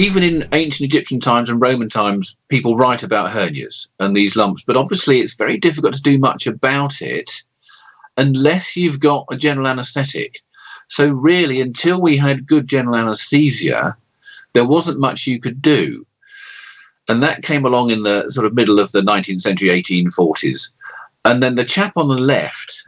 even in ancient Egyptian times and Roman times, people write about hernias and these lumps, but obviously it's very difficult to do much about it unless you've got a general anaesthetic. So really, until we had good general anaesthesia, there wasn't much you could do. And that came along in the sort of middle of the 19th century, 1840s. And then the chap on the left,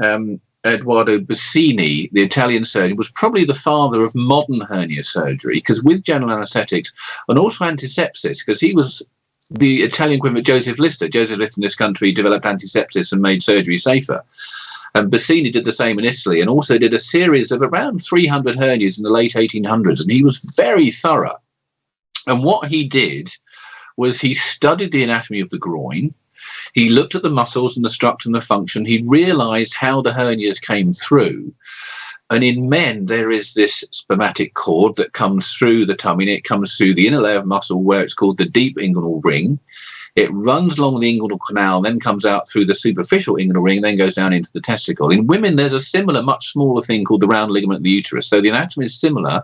Eduardo Bassini, the Italian surgeon, was probably the father of modern hernia surgery, because with general anaesthetics and also antisepsis, because he was the Italian equivalent of Joseph Lister. Joseph Lister in this country developed antisepsis and made surgery safer. And Bassini did the same in Italy, and also did a series of around 300 hernias in the late 1800s, and he was very thorough. And what he did was he studied the anatomy of the groin. He looked at the muscles and the structure and the function. He realized how the hernias came through. And in men, there is this spermatic cord that comes through the tummy, and it comes through the inner layer of muscle where it's called the deep inguinal ring. It runs along the inguinal canal, then comes out through the superficial inguinal ring, then goes down into the testicle. In women, there's a similar, much smaller thing called the round ligament of the uterus. So the anatomy is similar,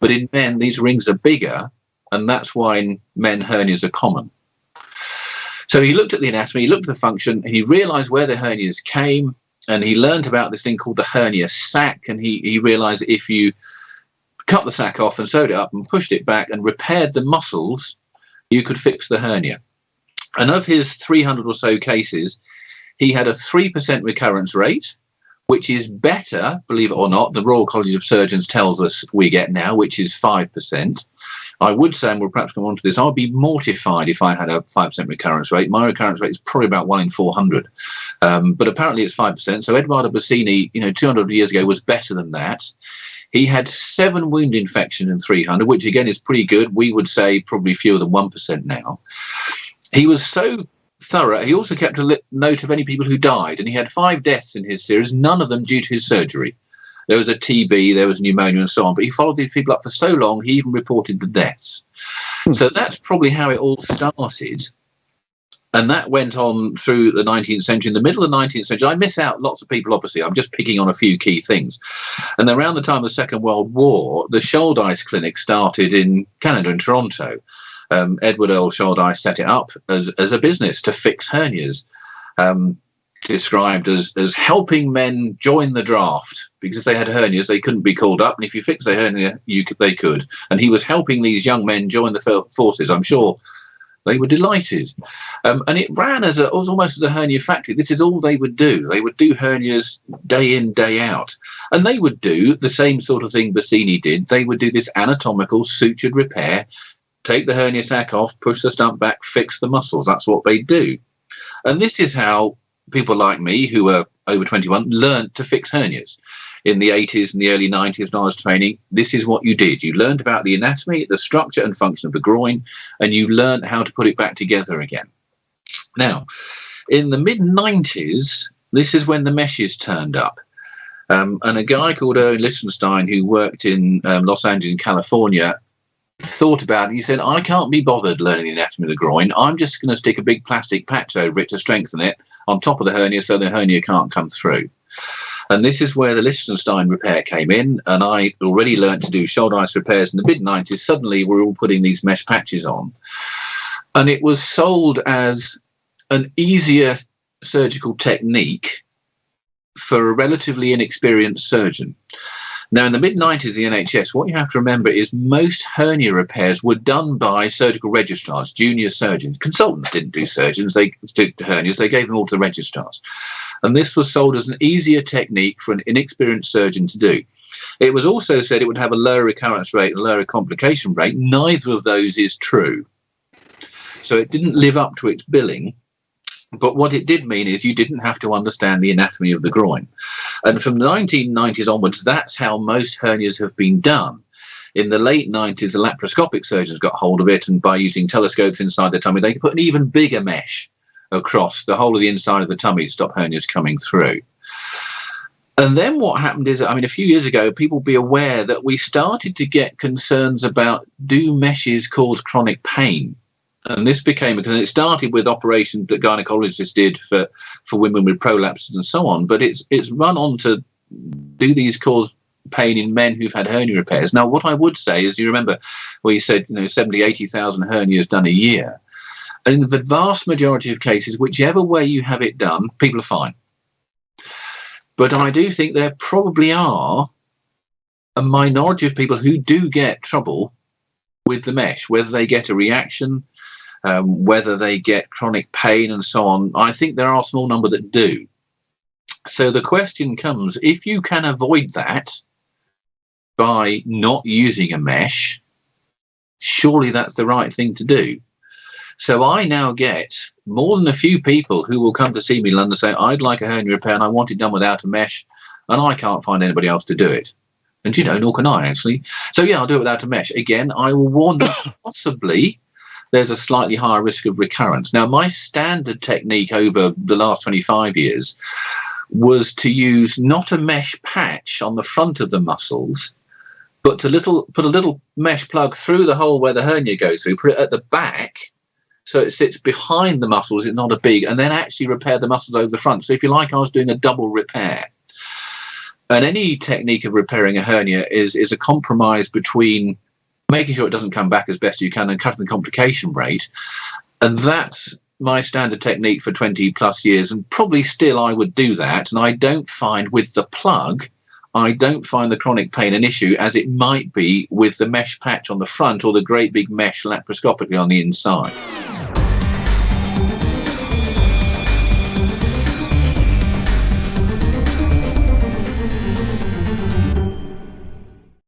but in men, these rings are bigger, and that's why in men hernias are common. So he looked at the anatomy, he looked at the function, and he realized where the hernias came, and he learned about this thing called the hernia sac, and he realized that if you cut the sac off and sewed it up and pushed it back and repaired the muscles, you could fix the hernia. And of his 300 or so cases, he had a 3% recurrence rate, which is better, believe it or not, the Royal College of Surgeons tells us we get now, which is 5%. I would say, and we'll perhaps come on to this, I'd be mortified if I had a 5% recurrence rate. My recurrence rate is probably about 1 in 400. But apparently it's 5%. So Eduardo Bassini, 200 years ago, was better than that. He had 7 wound infections in 300, which again is pretty good. We would say probably fewer than 1% now. He was so thorough. He also kept a note of any people who died, and he had 5 deaths in his series, none of them due to his surgery. There was a TB, there was pneumonia and so on, but he followed these people up for so long, he even reported the deaths. So that's probably how it all started. And that went on through the 19th century. In the middle of the 19th century, I miss out lots of people, obviously. I'm just picking on a few key things. And around the time of the Second World War, the Shouldice Clinic started in Canada, in Toronto. Edward Earl Shouldice set it up as a business to fix hernias, described as helping men join the draft, because if they had hernias, they couldn't be called up, and if you fixed their hernia, they could. And he was helping these young men join the forces. I'm sure they were delighted. And it ran it was almost as a hernia factory. This is all they would do. They would do hernias day in, day out. And they would do the same sort of thing Bassini did. They would do this anatomical sutured repair, take the hernia sac off, push the stump back, fix the muscles. That's what they do. And this is how people like me, who were over 21, learned to fix hernias. In the 80s and the early 90s when I was training, this is what you did. You learned about the anatomy, the structure and function of the groin, and you learned how to put it back together again. Now, in the mid-90s, this is when the meshes turned up. And a guy called Erwin Lichtenstein, who worked in Los Angeles in California, thought about it. He said, I can't be bothered learning the anatomy of the groin. I'm just going to stick a big plastic patch over it to strengthen it on top of the hernia so the hernia can't come through. And this is where the Lichtenstein repair came in, and I already learned to do Shouldice repairs in the mid-90s. Suddenly we're all putting these mesh patches on, and it was sold as an easier surgical technique for a relatively inexperienced surgeon. Now, in the mid-90s, the NHS, what you have to remember is most hernia repairs were done by surgical registrars, junior surgeons. Consultants didn't do surgeons, they did hernias, they gave them all to the registrars. And this was sold as an easier technique for an inexperienced surgeon to do. It was also said it would have a lower recurrence rate and a lower complication rate. Neither of those is true. So it didn't live up to its billing. But what it did mean is you didn't have to understand the anatomy of the groin. And from the 1990s onwards, that's how most hernias have been done. In the late 90s, the laparoscopic surgeons got hold of it, and by using telescopes inside the tummy, they could put an even bigger mesh across the whole of the inside of the tummy to stop hernias coming through. And then what happened is, a few years ago, people be aware that we started to get concerns about, do meshes cause chronic pain? And this became, because it started with operations that gynecologists did for women with prolapses and so on, but it's run on to, do these cause pain in men who've had hernia repairs. Now, what I would say is, you remember where you said, 70, 80,000 hernias done a year. In the vast majority of cases, whichever way you have it done, people are fine. But I do think there probably are a minority of people who do get trouble with the mesh, whether they get a reaction, whether they get chronic pain and so on. I think there are a small number that do. So the question comes, if you can avoid that by not using a mesh, surely that's the right thing to do. So I now get more than a few people who will come to see me in London and say, I'd like a hernia repair and I want it done without a mesh, and I can't find anybody else to do it. And, nor can I, actually. So, yeah, I'll do it without a mesh. Again, I will warn them possibly there's a slightly higher risk of recurrence. Now, my standard technique over the last 25 years was to use not a mesh patch on the front of the muscles, but to put a little mesh plug through the hole where the hernia goes through, put it at the back, so it sits behind the muscles, it's not a big, and then actually repair the muscles over the front. So if you like, I was doing a double repair. And any technique of repairing a hernia is a compromise between making sure it doesn't come back as best you can and cutting the complication rate. And that's my standard technique for 20 plus years. And probably still I would do that. And I don't find with the plug, I don't find the chronic pain an issue as it might be with the mesh patch on the front or the great big mesh laparoscopically on the inside.